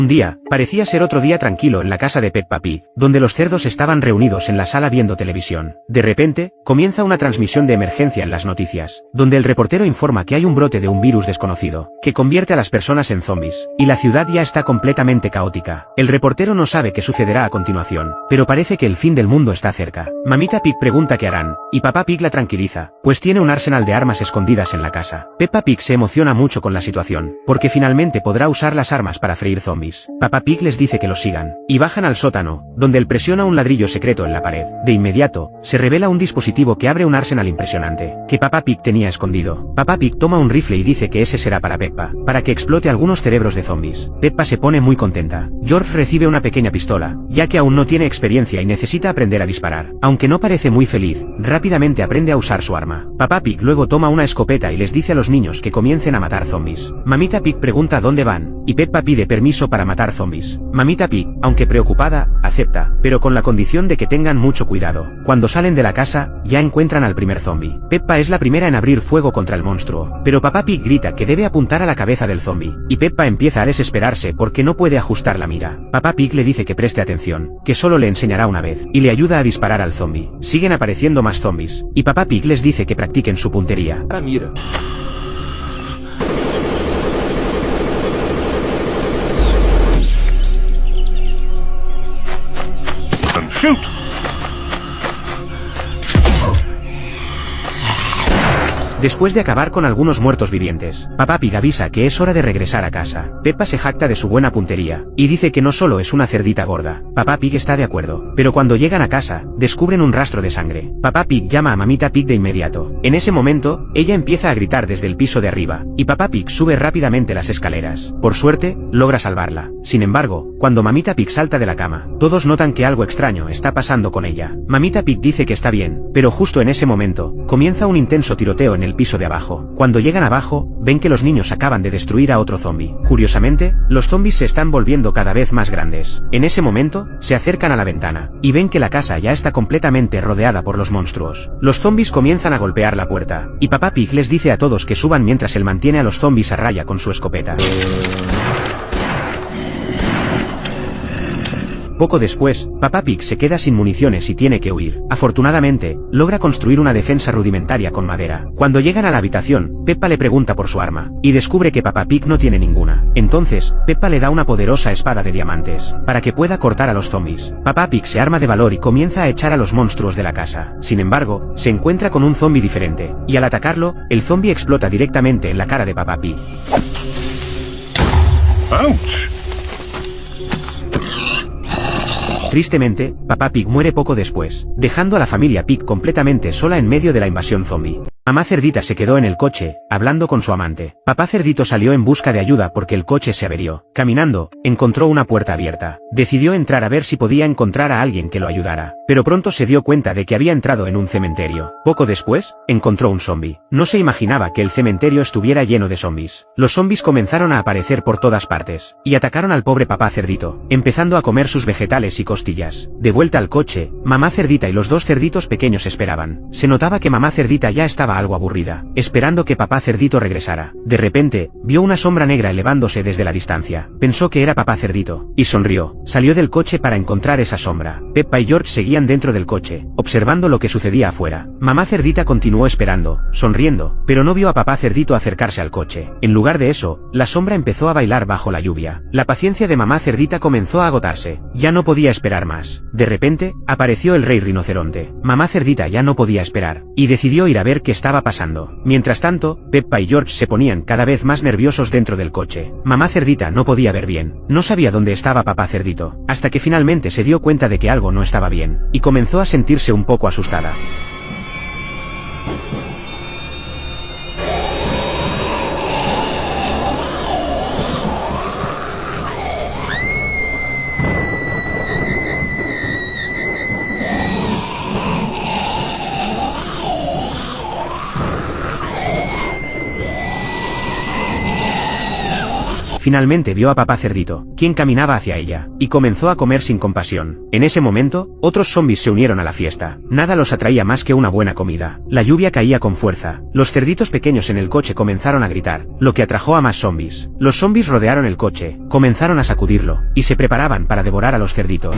Un día, parecía ser otro día tranquilo en la casa de Peppa Pig, donde los cerdos estaban reunidos en la sala viendo televisión. De repente, comienza una transmisión de emergencia en las noticias, donde el reportero informa que hay un brote de un virus desconocido, que convierte a las personas en zombies, y la ciudad ya está completamente caótica. El reportero no sabe qué sucederá a continuación, pero parece que el fin del mundo está cerca. Mamita Pig pregunta qué harán, y Papá Pig la tranquiliza, pues tiene un arsenal de armas escondidas en la casa. Peppa Pig se emociona mucho con la situación, porque finalmente podrá usar las armas para freír zombies. Papá Pig les dice que los sigan, y bajan al sótano, donde él presiona un ladrillo secreto en la pared. De inmediato, se revela un dispositivo que abre un arsenal impresionante, que Papá Pig tenía escondido. Papá Pig toma un rifle y dice que ese será para Peppa, para que explote algunos cerebros de zombies. Peppa se pone muy contenta. George recibe una pequeña pistola, ya que aún no tiene experiencia y necesita aprender a disparar. Aunque no parece muy feliz, rápidamente aprende a usar su arma. Papá Pig luego toma una escopeta y les dice a los niños que comiencen a matar zombies. Mamita Pig pregunta dónde van, y Peppa pide permiso para matar zombies. Mamita Pig, aunque preocupada, acepta, pero con la condición de que tengan mucho cuidado. Cuando salen de la casa, ya encuentran al primer zombie. Peppa es la primera en abrir fuego contra el monstruo, pero Papá Pig grita que debe apuntar a la cabeza del zombie, y Peppa empieza a desesperarse porque no puede ajustar la mira. Papá Pig le dice que preste atención, que solo le enseñará una vez, y le ayuda a disparar al zombie. Siguen apareciendo más zombies, y Papá Pig les dice que practiquen su puntería. Mira. Shoot! Después de acabar con algunos muertos vivientes, Papá Pig avisa que es hora de regresar a casa. Peppa se jacta de su buena puntería, y dice que no solo es una cerdita gorda. Papá Pig está de acuerdo, pero cuando llegan a casa, descubren un rastro de sangre. Papá Pig llama a Mamita Pig de inmediato. En ese momento, ella empieza a gritar desde el piso de arriba, y Papá Pig sube rápidamente las escaleras. Por suerte, logra salvarla. Sin embargo, cuando Mamita Pig salta de la cama, todos notan que algo extraño está pasando con ella. Mamita Pig dice que está bien, pero justo en ese momento, comienza un intenso tiroteo en el piso de abajo. Cuando llegan abajo, ven que los niños acaban de destruir a otro zombie. Curiosamente, los zombies se están volviendo cada vez más grandes. En ese momento, se acercan a la ventana, y ven que la casa ya está completamente rodeada por los monstruos. Los zombies comienzan a golpear la puerta, y Papá Pig les dice a todos que suban mientras él mantiene a los zombies a raya con su escopeta. Poco después, Papá Pig se queda sin municiones y tiene que huir. Afortunadamente, logra construir una defensa rudimentaria con madera. Cuando llegan a la habitación, Peppa le pregunta por su arma, y descubre que Papá Pig no tiene ninguna. Entonces, Peppa le da una poderosa espada de diamantes, para que pueda cortar a los zombies. Papá Pig se arma de valor y comienza a echar a los monstruos de la casa. Sin embargo, se encuentra con un zombie diferente, y al atacarlo, el zombie explota directamente en la cara de Papá Pig. Ouch! Tristemente, Papá Pig muere poco después, dejando a la familia Pig completamente sola en medio de la invasión zombie. Mamá Cerdita se quedó en el coche, hablando con su amante. Papá Cerdito salió en busca de ayuda porque el coche se averió. Caminando, encontró una puerta abierta. Decidió entrar a ver si podía encontrar a alguien que lo ayudara, pero pronto se dio cuenta de que había entrado en un cementerio. Poco después, encontró un zombie. No se imaginaba que el cementerio estuviera lleno de zombies. Los zombies comenzaron a aparecer por todas partes, y atacaron al pobre Papá Cerdito, empezando a comer sus vegetales y costillas. De vuelta al coche, Mamá Cerdita y los dos cerditos pequeños esperaban. Se notaba que Mamá Cerdita ya estaba algo aburrida, esperando que Papá Cerdito regresara. De repente, vio una sombra negra elevándose desde la distancia. Pensó que era Papá Cerdito, y sonrió. Salió del coche para encontrar esa sombra. Peppa y George seguían dentro del coche, observando lo que sucedía afuera. Mamá Cerdita continuó esperando, sonriendo, pero no vio a Papá Cerdito acercarse al coche. En lugar de eso, la sombra empezó a bailar bajo la lluvia. La paciencia de Mamá Cerdita comenzó a agotarse. Ya no podía esperar más. De repente, apareció el rey rinoceronte. Mamá Cerdita ya no podía esperar, y decidió ir a ver qué estaba pasando. Mientras tanto, Peppa y George se ponían cada vez más nerviosos dentro del coche. Mamá Cerdita no podía ver bien, no sabía dónde estaba Papá Cerdito, hasta que finalmente se dio cuenta de que algo no estaba bien, y comenzó a sentirse un poco asustada. Finalmente vio a papá cerdito, quien caminaba hacia ella, y comenzó a comer sin compasión. En ese momento, otros zombies se unieron a la fiesta. Nada los atraía más que una buena comida. La lluvia caía con fuerza. Los cerditos pequeños en el coche comenzaron a gritar, lo que atrajo a más zombies. Los zombies rodearon el coche, comenzaron a sacudirlo, y se preparaban para devorar a los cerditos.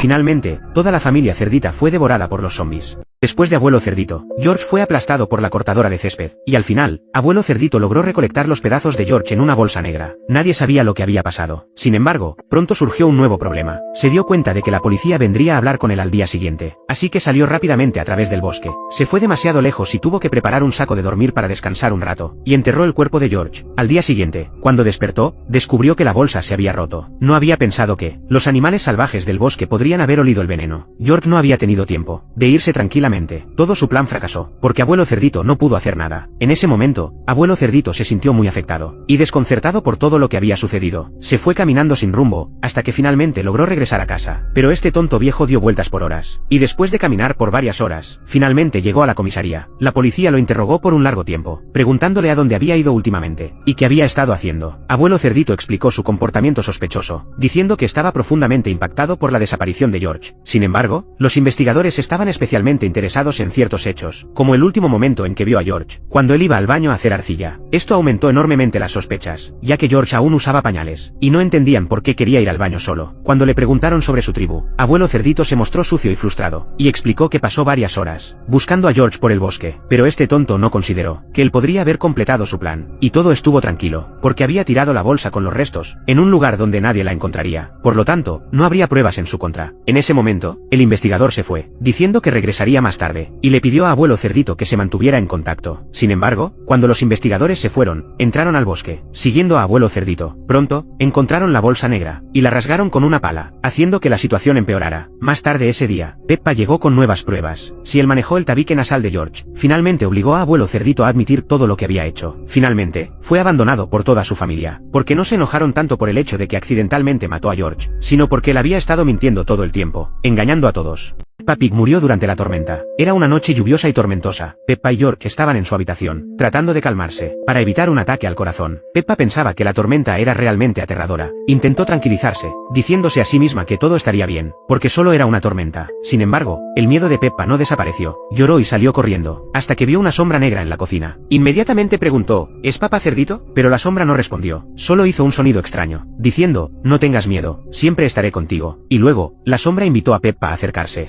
Finalmente, toda la familia cerdita fue devorada por los zombies. Después de Abuelo Cerdito, George fue aplastado por la cortadora de césped, y al final, Abuelo Cerdito logró recolectar los pedazos de George en una bolsa negra. Nadie sabía lo que había pasado. Sin embargo, pronto surgió un nuevo problema. Se dio cuenta de que la policía vendría a hablar con él al día siguiente, así que salió rápidamente a través del bosque. Se fue demasiado lejos y tuvo que preparar un saco de dormir para descansar un rato, y enterró el cuerpo de George. Al día siguiente, cuando despertó, descubrió que la bolsa se había roto. No había pensado que los animales salvajes del bosque podrían haber olido el veneno. George no había tenido tiempo de irse tranquilamente. Todo su plan fracasó, porque Abuelo Cerdito no pudo hacer nada. En ese momento, Abuelo Cerdito se sintió muy afectado, y desconcertado por todo lo que había sucedido. Se fue caminando sin rumbo, hasta que finalmente logró regresar a casa. Pero este tonto viejo dio vueltas por horas, y después de caminar por varias horas, finalmente llegó a la comisaría. La policía lo interrogó por un largo tiempo, preguntándole a dónde había ido últimamente, y qué había estado haciendo. Abuelo Cerdito explicó su comportamiento sospechoso, diciendo que estaba profundamente impactado por la desaparición de George. Sin embargo, los investigadores estaban especialmente interesados en ciertos hechos, como el último momento en que vio a George, cuando él iba al baño a hacer arcilla. Esto aumentó enormemente las sospechas, ya que George aún usaba pañales, y no entendían por qué quería ir al baño solo. Cuando le preguntaron sobre su tribu, Abuelo Cerdito se mostró sucio y frustrado, y explicó que pasó varias horas buscando a George por el bosque, pero este tonto no consideró que él podría haber completado su plan, y todo estuvo tranquilo, porque había tirado la bolsa con los restos en un lugar donde nadie la encontraría. Por lo tanto, no habría pruebas en su contra. En ese momento, el investigador se fue, diciendo que regresaría más tarde, y le pidió a Abuelo Cerdito que se mantuviera en contacto. Sin embargo, cuando los investigadores se fueron, entraron al bosque, siguiendo a Abuelo Cerdito. Pronto, encontraron la bolsa negra, y la rasgaron con una pala, haciendo que la situación empeorara. Más tarde ese día, Peppa llegó con nuevas pruebas. Si él manejó el tabique nasal de George, finalmente obligó a Abuelo Cerdito a admitir todo lo que había hecho. Finalmente, fue abandonado por toda su familia, porque no se enojaron tanto por el hecho de que accidentalmente mató a George, sino porque él había estado mintiendo todo el tiempo, engañando a todos. Peppa Pig murió durante la tormenta. Era una noche lluviosa y tormentosa. Peppa y George estaban en su habitación, tratando de calmarse, para evitar un ataque al corazón. Peppa pensaba que la tormenta era realmente aterradora. Intentó tranquilizarse, diciéndose a sí misma que todo estaría bien, porque solo era una tormenta. Sin embargo, el miedo de Peppa no desapareció. Lloró y salió corriendo, hasta que vio una sombra negra en la cocina. Inmediatamente preguntó, ¿es papá Cerdito? Pero la sombra no respondió. Solo hizo un sonido extraño, diciendo, no tengas miedo, siempre estaré contigo. Y luego, la sombra invitó a Peppa a acercarse.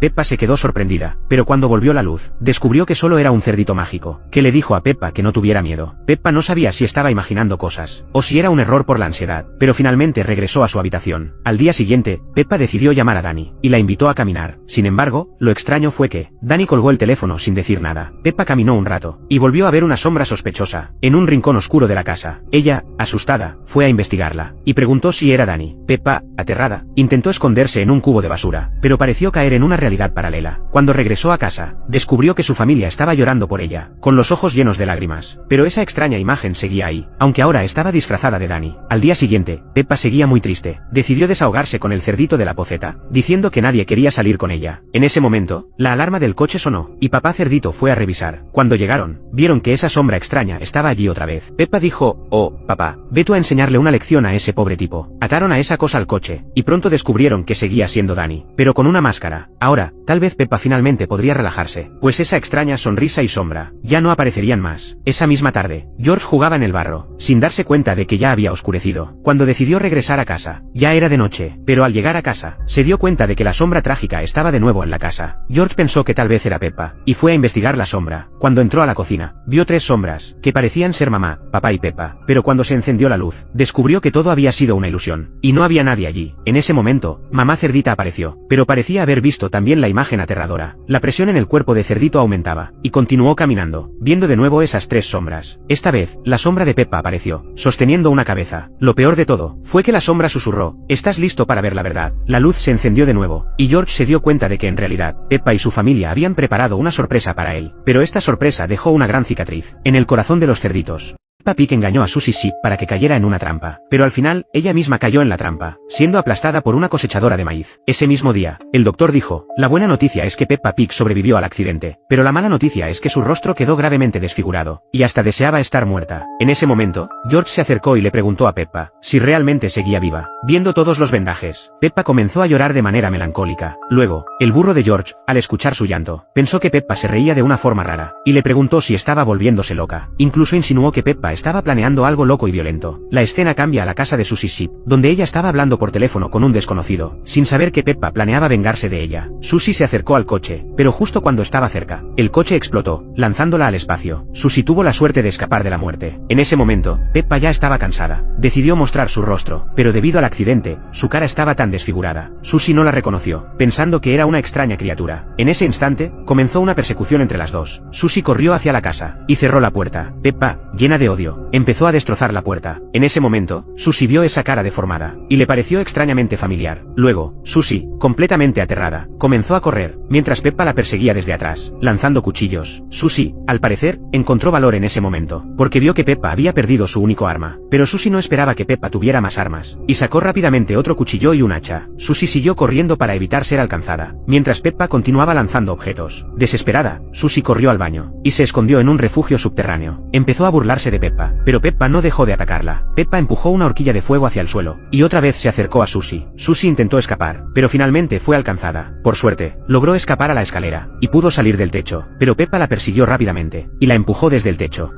Peppa se quedó sorprendida, pero cuando volvió la luz, descubrió que solo era un cerdito mágico, que le dijo a Peppa que no tuviera miedo. Peppa no sabía si estaba imaginando cosas, o si era un error por la ansiedad, pero finalmente regresó a su habitación. Al día siguiente, Peppa decidió llamar a Dani, y la invitó a caminar. Sin embargo, lo extraño fue que, Dani colgó el teléfono sin decir nada. Peppa caminó un rato, y volvió a ver una sombra sospechosa, en un rincón oscuro de la casa. Ella, asustada, fue a investigarla, y preguntó si era Dani. Peppa, aterrada, intentó esconderse en un cubo de basura, pero pareció caer en una realidad paralela. Cuando regresó a casa, descubrió que su familia estaba llorando por ella, con los ojos llenos de lágrimas. Pero esa extraña imagen seguía ahí, aunque ahora estaba disfrazada de Dani. Al día siguiente, Peppa seguía muy triste. Decidió desahogarse con el cerdito de la poceta, diciendo que nadie quería salir con ella. En ese momento, la alarma del coche sonó, y papá Cerdito fue a revisar. Cuando llegaron, vieron que esa sombra extraña estaba allí otra vez. Peppa dijo, oh, papá, ve tú a enseñarle una lección a ese pobre tipo. Ataron a esa cosa al coche, y pronto descubrieron que seguía siendo Dani, pero con una máscara. Ahora Ahora, tal vez Peppa finalmente podría relajarse, pues esa extraña sonrisa y sombra ya no aparecerían más. Esa misma tarde, George jugaba en el barro, sin darse cuenta de que ya había oscurecido. Cuando decidió regresar a casa, ya era de noche, pero al llegar a casa, se dio cuenta de que la sombra trágica estaba de nuevo en la casa. George pensó que tal vez era Peppa, y fue a investigar la sombra. Cuando entró a la cocina, vio 3 sombras, que parecían ser mamá, papá y Peppa, pero cuando se encendió la luz, descubrió que todo había sido una ilusión, y no había nadie allí. En ese momento, mamá Cerdita apareció, pero parecía haber visto también la imagen aterradora. La presión en el cuerpo de Cerdito aumentaba, y continuó caminando, viendo de nuevo esas 3 sombras. Esta vez, la sombra de Peppa apareció, sosteniendo una cabeza. Lo peor de todo, fue que la sombra susurró: ¿estás listo para ver la verdad? La luz se encendió de nuevo, y George se dio cuenta de que en realidad, Peppa y su familia habían preparado una sorpresa para él. Pero esta sorpresa dejó una gran cicatriz en el corazón de los cerditos. Peppa Pig engañó a Susie Sheep para que cayera en una trampa, pero al final, ella misma cayó en la trampa, siendo aplastada por una cosechadora de maíz. Ese mismo día, el doctor dijo: la buena noticia es que Peppa Pig sobrevivió al accidente, pero la mala noticia es que su rostro quedó gravemente desfigurado, y hasta deseaba estar muerta. En ese momento, George se acercó y le preguntó a Peppa si realmente seguía viva. Viendo todos los vendajes, Peppa comenzó a llorar de manera melancólica. Luego, el burro de George, al escuchar su llanto, pensó que Peppa se reía de una forma rara, y le preguntó si estaba volviéndose loca. Incluso insinuó que Peppa estaba planeando algo loco y violento. La escena cambia a la casa de Susie Sheep, donde ella estaba hablando por teléfono con un desconocido, sin saber que Peppa planeaba vengarse de ella. Susie se acercó al coche, pero justo cuando estaba cerca, el coche explotó, lanzándola al espacio. Susie tuvo la suerte de escapar de la muerte. En ese momento, Peppa ya estaba cansada. Decidió mostrar su rostro, pero debido al accidente, su cara estaba tan desfigurada. Susie no la reconoció, pensando que era una extraña criatura. En ese instante, comenzó una persecución entre las dos. Susie corrió hacia la casa, y cerró la puerta. Peppa, llena de odio, empezó a destrozar la puerta. En ese momento, Susie vio esa cara deformada, y le pareció extrañamente familiar. Luego, Susie, completamente aterrada, comenzó a correr, mientras Peppa la perseguía desde atrás, lanzando cuchillos. Susie, al parecer, encontró valor en ese momento, porque vio que Peppa había perdido su único arma. Pero Susie no esperaba que Peppa tuviera más armas, y sacó rápidamente otro cuchillo y un hacha. Susie siguió corriendo para evitar ser alcanzada, mientras Peppa continuaba lanzando objetos. Desesperada, Susie corrió al baño, y se escondió en un refugio subterráneo. Empezó a burlarse de Peppa, pero Peppa no dejó de atacarla. Peppa empujó una horquilla de fuego hacia el suelo, y otra vez se acercó a Susie. Susie intentó escapar, pero finalmente fue alcanzada. Por suerte, logró escapar a la escalera, y pudo salir del techo, pero Peppa la persiguió rápidamente, y la empujó desde el techo.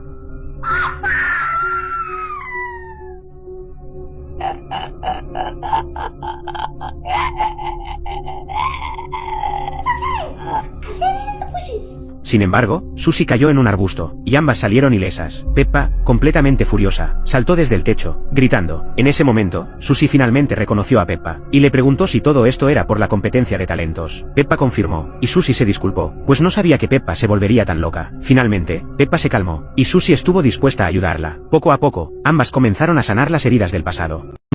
Sin embargo, Susie cayó en un arbusto, y ambas salieron ilesas. Peppa, completamente furiosa, saltó desde el techo, gritando. En ese momento, Susie finalmente reconoció a Peppa, y le preguntó si todo esto era por la competencia de talentos. Peppa confirmó, y Susie se disculpó, pues no sabía que Peppa se volvería tan loca. Finalmente, Peppa se calmó, y Susie estuvo dispuesta a ayudarla. Poco a poco, ambas comenzaron a sanar las heridas del pasado.